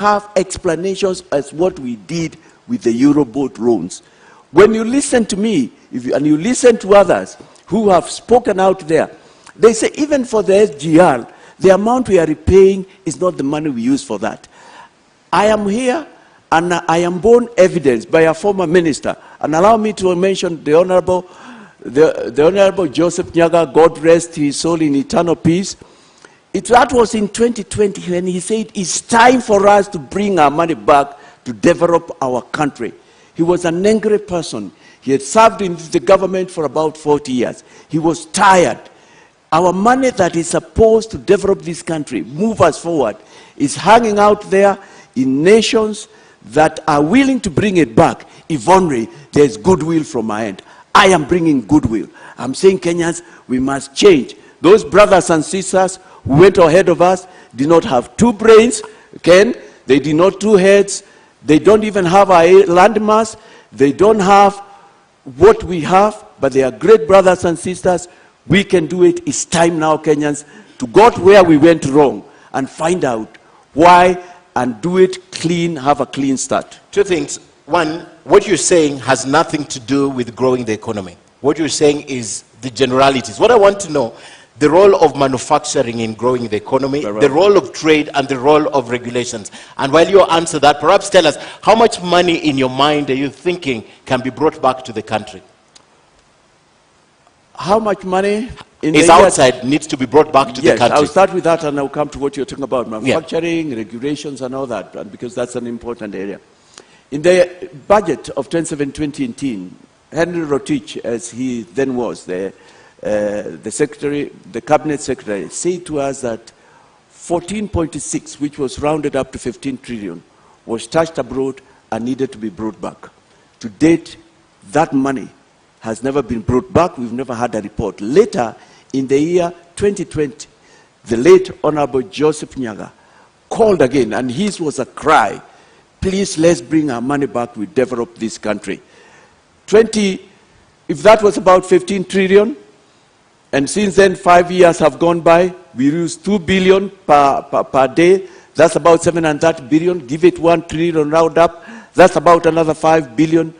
have explanations as what we did with the Eurobond loans. When you listen to me, and you listen to others who have spoken out there, they say even for the SGR, the amount we are repaying is not the money we use for that. I am here, and I am borne evidence by a former minister, and allow me to mention the Honorable Joseph Nyaga, God rest his soul in eternal peace. That was in 2020 when he said it's time for us to bring our money back to develop our country. He was an angry person. He had served in the government for about 40 years. He was tired. Our money that is supposed to develop this country, move us forward, is hanging out there in nations that are willing to bring it back if only there's goodwill from my end. I am bringing goodwill. I'm saying Kenyans, we must change. Those brothers and sisters who went ahead of us did not have two brains, Ken. They did not two heads. They don't even have a landmass. They don't have what we have, but they are great brothers and sisters. We can do it. It's time now, Kenyans, to go to where we went wrong and find out why and do it clean, have a clean start. Two things. One, what you're saying has nothing to do with growing the economy. What you're saying is the generalities. What I want to know, the role of manufacturing in growing the economy, the role of trade, and the role of regulations. And while you answer that, perhaps tell us, how much money in your mind are you thinking can be brought back to the country? How much money is outside needs to be brought back to the country? I'll start with that and I'll come to what you're talking about, manufacturing, regulations and all that, because that's an important area. In the budget of 2017-2018, Henry Rotich, as he then was, the cabinet secretary, said to us that 14.6, which was rounded up to 15 trillion, was stashed abroad and needed to be brought back. To date, that money has never been brought back. We've never had a report. Later, in the year 2020, the late Honorable Joseph Nyaga called again, and his was a cry, please, let's bring our money back, we develop this country. If that was about 15 trillion, and since then 5 years have gone by, we use 2 billion per day, that's about 730 billion, give it 1 trillion round up, that's about another 5 billion,